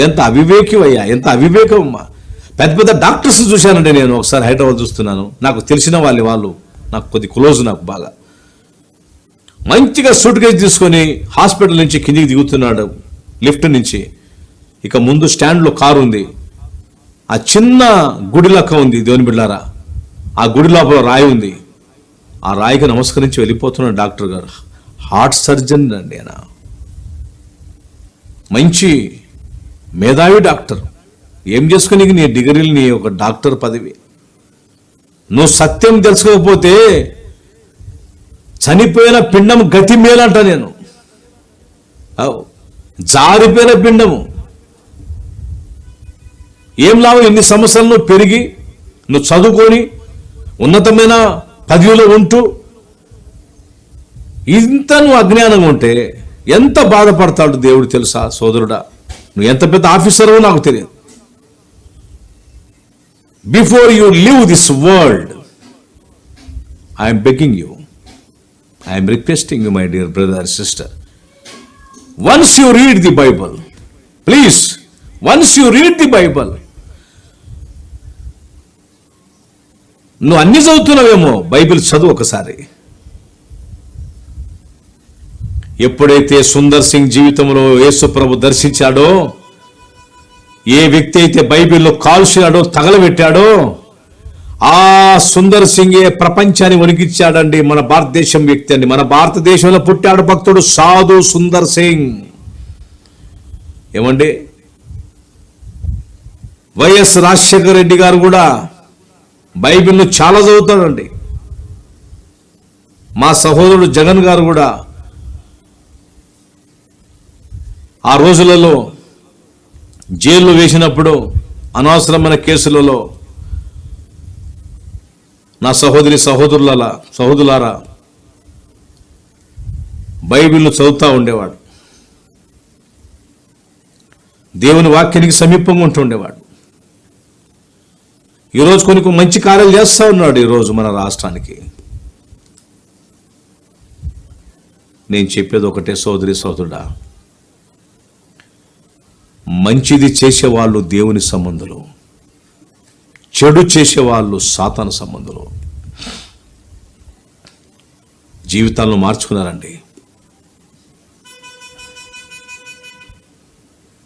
ఎంత అవివేకమయ్యా, ఎంత అవివేకం అమ్మా. పెద్ద పెద్ద డాక్టర్స్ చూశానంటే నేను ఒకసారి హైదరాబాద్ చూస్తున్నాను, నాకు తెలిసిన వాళ్ళు నాకు కొద్ది క్లోజ్, నాకు బాగా మంచిగా సూట్ కేసు తీసుకొని హాస్పిటల్ నుంచి కిందికి దిగుతున్నాడు లిఫ్ట్ నుంచి. ఇక ముందు స్టాండ్లో కారు ఉంది, ఆ చిన్న గుడి లెక్క ఉంది దేవుని బిడ్డారా, ఆ గుడి లోపల రాయి ఉంది, ఆ రాయికి నమస్కరించి వెళ్ళిపోతున్నాడు డాక్టర్ గారు. హార్ట్ సర్జన్ అండి ఆయన, మంచి మేధావి డాక్టర్. ఏం చేసుకుని నీ డిగ్రీలు, నీ ఒక డాక్టర్ పదవి? నువ్వు సత్యం తెలుసుకోకపోతే చనిపోయిన పిండం గతి మేలంట. నేను జారిపోయిన పిండము ఏం లాభం? ఎన్ని సంవత్సరాలు నువ్వు పెరిగి, నువ్వు చదువుకొని ఉన్నతమైన పదవిలో ఉంటూ ఇంత నువ్వు అజ్ఞానంగా ఉంటే ఎంత బాధపడతాడు దేవుడు తెలుసా సోదరుడా? నువ్వు ఎంత పెద్ద ఆఫీసరో నాకు తెలియదు. Before you live this world, I'm begging you, I'm requesting you my dear brother and sister, once you read the Bible, please, once you read the Bible. నువ్వు అన్ని చదువుతున్నావేమో, బైబిల్ చదువు ఒకసారి. ఎప్పుడైతే సుందర్ సింగ్ జీవితంలో యేసు ప్రభు దర్శించాడో, ఏ వ్యక్తి అయితే బైబిల్లో కాల్చాడో, తగలబెట్టాడో, ఆ సుందర్ సింగే ప్రపంచాన్ని వణికిచ్చాడండి. మన భారతదేశం వ్యక్తి అండి, మన భారతదేశంలో పుట్టాడు భక్తుడు సాధు సుందర్ సింగ్. ఏమండి, వైఎస్ రాజశేఖర రెడ్డి గారు కూడా బైబిల్ను చాలా చదువుతాడండి. మా సహోదరుడు జగన్ గారు కూడా ఆ రోజులలో జైల్లో వేసినప్పుడు అనవసరమైన కేసులలో నా సహోదరులారా బైబిల్ను చదువుతూ ఉండేవాడు, దేవుని వాక్యానికి సమీపంగా ఉంటుండేవాడు. ఈరోజు కొన్ని మంచి కార్యాలు చేస్తూ ఉన్నాడు ఈరోజు మన రాష్ట్రానికి. నేను చెప్పేది ఒకటే సోదరుడా, మంచిది చేసేవాళ్ళు దేవుని సంబంధులు, చెడు చేసేవాళ్ళు సాతాను సంబంధులు. జీవితాలను మార్చుకున్నారండి.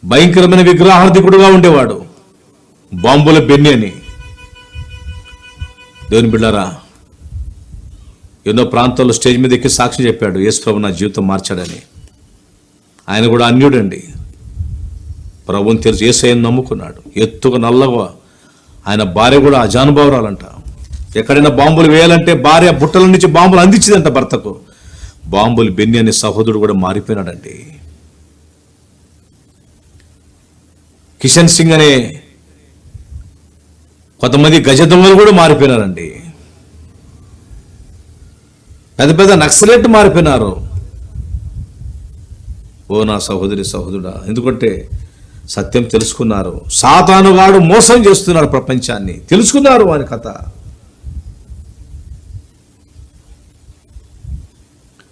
భయంకరమైన విగ్రహార్థికుడుగా ఉండేవాడు, బాంబుల బెన్ని అని. దేవుని బిడ్డారా, ఎన్నో ప్రాంతాల్లో స్టేజ్ మీద ఎక్కి సాక్షి చెప్పాడు, యేసు ప్రభు నా జీవితం మార్చాడని. ఆయన కూడా అన్యుడండి, ప్రభువుని తెలుసు, యేసయ్యను నమ్ముకున్నాడు. ఎత్తుగా నల్లగా, ఆయన భార్య కూడా అజానుభావురాలంట. ఎక్కడైనా బాంబులు వేయాలంటే భార్య బుట్టల నుంచి బాంబులు అందించిందంట భర్తకు. బాంబులు బెన్ని అనే సహోదరుడు కూడా మారిపోయినాడండి. కిషన్ సింగ్ అనే కొంతమంది గజ దొంగలు కూడా మారిపోయినారండి. పెద్ద పెద్ద నక్సలెట్ మారిపోయినారు. ఓ నా సహోదరి సహోదరుడా, ఎందుకంటే సత్యం తెలుసుకున్నారు. సాతానుగాడు మోసం చేస్తున్నారు ప్రపంచాన్ని, తెలుసుకున్నారు వాని కథ.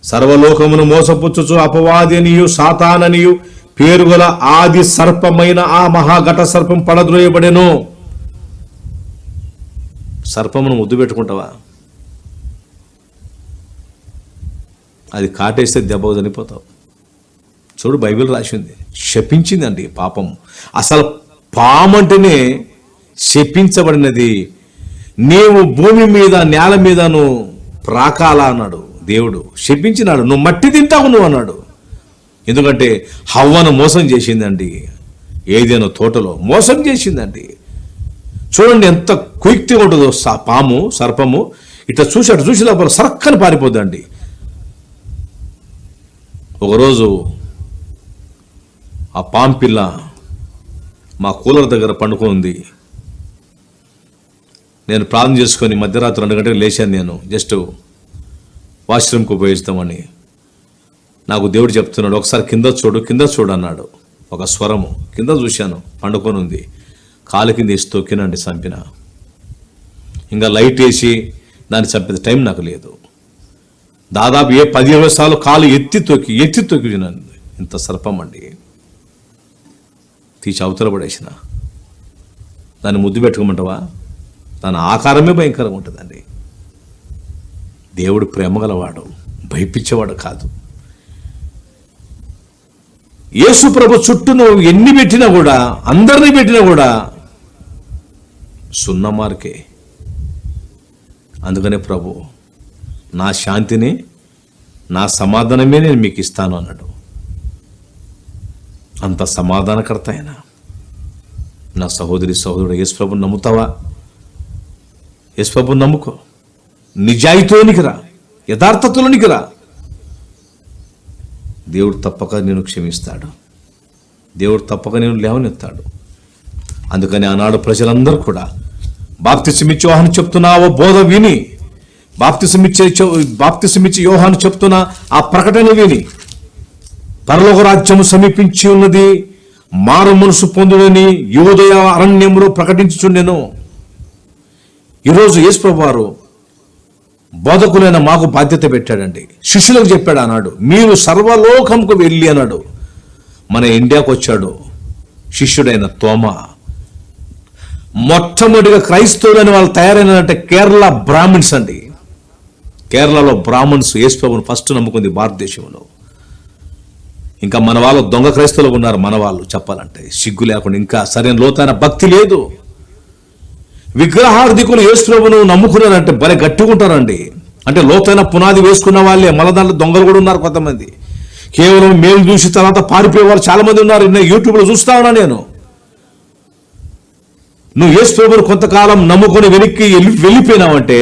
సర్వలోకమును మోసపుచ్చుచు అపవాది అనియు సాతాననియు పేరుగల ఆది సర్పమైన ఆ మహాఘట సర్పం పడద్రోయబడెను. సర్పమును ముద్దు పెట్టుకుంటావా? అది కాటేస్తే దెబ్బ చనిపోతావు. చూడు, బైబిల్ రాసింది, శపించిందండి పాపం. అసలు పాము అంటేనే శపించబడినది. నీవు భూమి మీద నేల మీదను ప్రాకాల అన్నాడు దేవుడు, శపించినాడు. నువ్వు మట్టి తింటావు నువ్వు అన్నాడు. ఎందుకంటే హవ్వను మోసం చేసిందండి. ఏదైనా తోటలో మోసం చేసిందండి. చూడండి ఎంత కుయుక్తిగా ఉంటుందో పాము, సర్పము. ఇట్లా చూసి అటు చూసి లోపల సరక్కని పారిపోద్దండి. ఒకరోజు ఆ పాము పిల్ల మా కూలర్ దగ్గర పండుకుంది. నేను ప్రార్థన చేసుకొని మధ్యరాత్రి 2 గంటలకు లేచాను. నేను జస్ట్ వాష్రూమ్కి ఉపయోగిస్తామని. నాకు దేవుడు చెప్తున్నాడు, ఒకసారి కింద చూడు, కింద చూడు అన్నాడు. ఒక స్వరము. కింద చూశాను, పండుకొని ఉంది. కాలు కింద వేసి తొక్కినండి, చంపిన. ఇంకా లైట్ వేసి దాన్ని చంపేది టైం నాకు లేదు. దాదాపు 10-20 సార్లు కాలు ఎత్తి తొక్కి ఇంత సర్పం అండి. తీసి అవతల పడేసిన. దాన్ని ముద్దు పెట్టుకోమంటావా? దాని ఆకారమే భయంకరంగా ఉంటుందండి. దేవుడు ప్రేమ గలవాడు, భయపించేవాడు కాదు. యేసు ప్రభు చుట్టూ నువ్వు ఎన్ని పెట్టినా కూడా, అందరినీ పెట్టినా కూడా 0 మార్కే. అందుకనే ప్రభు, నా శాంతిని, నా సమాధానమే నేను మీకు ఇస్తాను అన్నాడు. అంత సమాధానకర్త ఆయన. నా సహోదరి సహోదరుడు, యేసు ప్రభుని నమ్ముతావా? యేసు ప్రభుని నమ్ముకో. నిజాయితీలోనికి రా, యథార్థతలోనికి రా. దేవుడు తప్పక నేను క్షమిస్తాడు. దేవుడు తప్పక నేను లేవనెత్తాడు. అందుకని ఆనాడు ప్రజలందరూ కూడా బాప్తిసమిచ్చి యోహాను చెప్తున్న ఓ బోధ విని, బాప్తిసమిచ్చి యోహాను చెప్తున్న ఆ ప్రకటన విని, పరలోక రాజ్యము సమీపించి ఉన్నది, మారు మనసు పొందుడని యూదయ అరణ్యములో ప్రకటించుచుండెను. ఈరోజు యేసు ప్రభువు వారు బోధకులైన మాకు బాధ్యత పెట్టాడండి. శిష్యులకు చెప్పాడు అన్నాడు, మీరు సర్వలోకంకు వెళ్ళి అన్నాడు. మన ఇండియాకు వచ్చాడు శిష్యుడైన తోమా. మొట్టమొదటిగా క్రైస్తవులని వాళ్ళు తయారైనంటే కేరళ బ్రాహ్మణ్స్ అండి. కేరళలో బ్రాహ్మణ్స్ యేసు ప్రభువును ఫస్ట్ నమ్ముకుంది భారతదేశంలో. ఇంకా మన వాళ్ళు దొంగ క్రైస్తవులు ఉన్నారు. మన వాళ్ళు చెప్పాలంటే సిగ్గు లేకుండా, ఇంకా సరైన లోతైన భక్తి లేదు. విగ్రహార్థికులు యేసు ప్రభువును నమ్ముకున్నారంటే భలే గట్టిగా ఉంటారండి. అంటే లోతైన పునాది వేసుకున్న వాళ్ళే. మళ్ళా దాంట్లో దొంగలు కూడా ఉన్నారు కొంతమంది. కేవలం మేలు చూసి తర్వాత పారిపోయేవారు చాలా మంది ఉన్నారు. యూట్యూబ్లో చూస్తా ఉన్నా నేను. నువ్వు యేసు ప్రభువును కొంతకాలం నమ్ముకొని వెనక్కి వెళ్ళిపోయినావంటే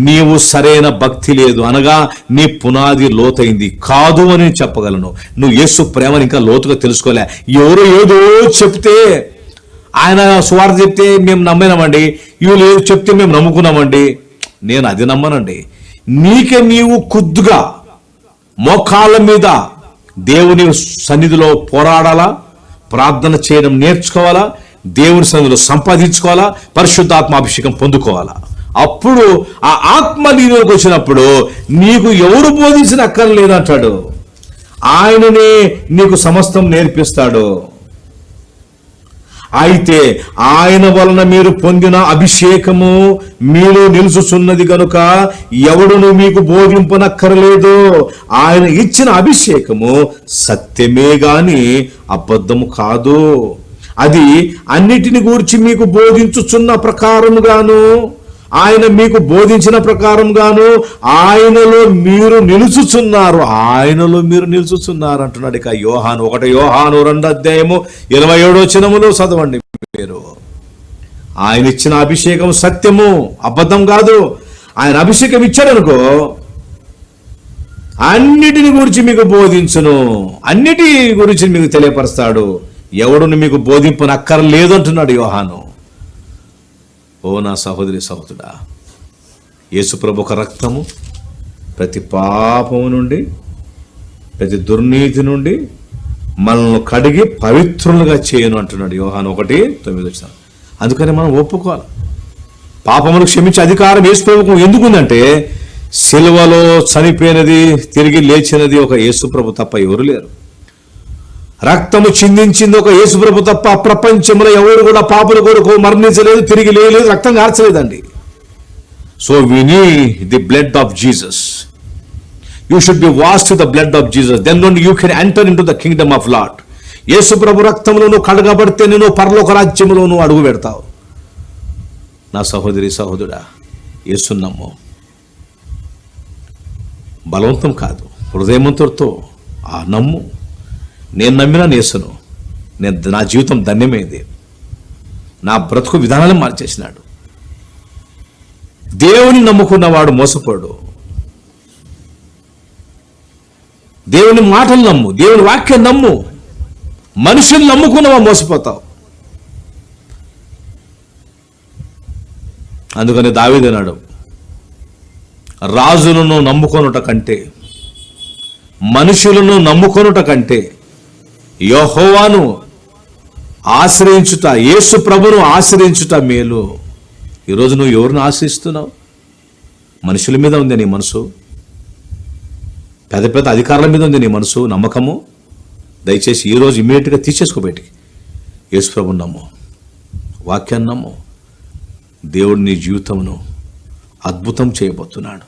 నీవు సరైన భక్తి లేదు, అనగా నీ పునాది లోతైంది కాదు అని చెప్పగలను. నువ్వు యేసు ప్రేమని ఇంకా లోతుగా తెలుసుకోలే. ఎవరో ఏదో చెప్తే, ఆయన సువార్త చెప్తే మేము నమ్మినామండి, వీళ్ళు ఏదో చెప్తే మేము నమ్ముకున్నామండి. నేను అది నమ్మనండి. నీకే నీవు ఖుద్దుగా మోకాళ్ళ మీద దేవుని సన్నిధిలో పోరాడాలా, ప్రార్థన చేయడం నేర్చుకోవాలా, దేవుని సన్నిధిలో సంపాదించుకోవాలా, పరిశుద్ధాత్మాభిషేకం పొందుకోవాలా. అప్పుడు ఆ ఆత్మ నీలోకి వచ్చినప్పుడు నీకు ఎవరు బోధించిన అక్కర్లేదంటాడు. ఆయననే నీకు సమస్తం నేర్పిస్తాడు. అయితే ఆయన వలన మీరు పొందిన అభిషేకము మీలో నిలుచుచున్నది గనుక ఎవడును మీకు బోధింపనక్కర్లేదు. ఆయన ఇచ్చిన అభిషేకము సత్యమే గాని అబద్ధము కాదు. అది అన్నిటిని గూర్చి మీకు బోధించుచున్న ప్రకారముగాను ఆయన మీకు బోధించిన ప్రకారంగాను ఆయనలో మీరు నిలుచుచున్నారు, ఆయనలో మీరు నిలుచుచున్నారు అంటున్నాడు. ఇక యోహాను 1 చదవండి మీరు. ఆయన ఇచ్చిన అభిషేకం సత్యము, అబద్ధం కాదు. ఆయన అభిషేకం ఇచ్చాడనుకో, అన్నిటిని గురించి మీకు బోధించును, అన్నిటి గురించి మీకు తెలియపరుస్తాడు. ఎవడుని మీకు బోధింపనక్కర్లేదు అంటున్నాడు యోహాను. ఓ నా సహోదరి సహోదరుడా, యేసుప్రభు ఒక రక్తము ప్రతి పాపము నుండి, ప్రతి దుర్నీతి నుండి మనల్ని కడిగి పవిత్రులుగా చేయను అంటున్నాడు యోహాను 1:9. అందుకని మనం ఒప్పుకోవాలి. పాపములు క్షమించే అధికారం యేసుప్రభుకు ఎందుకుందంటే, సిలువలో చనిపోయినది, తిరిగి లేచినది ఒక యేసుప్రభు తప్ప ఎవరు లేరు. రక్తము చిందించింది ఒక యేసుప్రభు తప్ప ప్రపంచంలో ఎవరు కూడా పాపుల కొరకు మరణించలేదు, తిరిగి లేయలేదు, రక్తం కార్చలేదండి. So we need the blood of Jesus. You should be washed with the blood of Jesus, then only you can enter into the kingdom of Lord. యేసుప్రభు రక్తంలో నువ్వు కడగబడితే నేను పరలోక రాజ్యంలో నువ్వు అడుగు పెడతావు. నా సహోదరి సహోదరుడా, యేసుని నమ్ము. బలవంతం కాదు, హృదయమంతుడితో నమ్ము. నేను నమ్మినా యేసును, నా జీవితం ధన్యమైంది. నా బ్రతుకు విధానాలను మార్చేసినాడు. దేవుని నమ్ముకున్నవాడు మోసపోడు. దేవుని మాటలు నమ్ము, దేవుని వాక్యం నమ్ము. మనుషులు నమ్ముకున్నవా మోసపోతావు. అందుకని దావీదు అన్నాడు, రాజులను నమ్ముకొనుట కంటే, మనుషులను నమ్ముకొనుట కంటే యెహోవాను ఆశ్రయించుట, యేసు ప్రభును ఆశ్రయించుట మేలు. ఈరోజు నువ్వు ఎవరిని ఆశ్రయిస్తున్నావు? మనుషుల మీద ఉంది నీ మనసు, పెద్ద పెద్ద అధికారుల మీద ఉంది నీ మనసు, నమ్మకము. దయచేసి ఈరోజు ఇమ్మీడియట్గా తీసేసుకో బయటికి. యేసు ప్రభుని నమ్ము, వాక్యాన్ని నమ్ము. దేవుడు నీ జీవితమును అద్భుతం చేయబోతున్నాడు.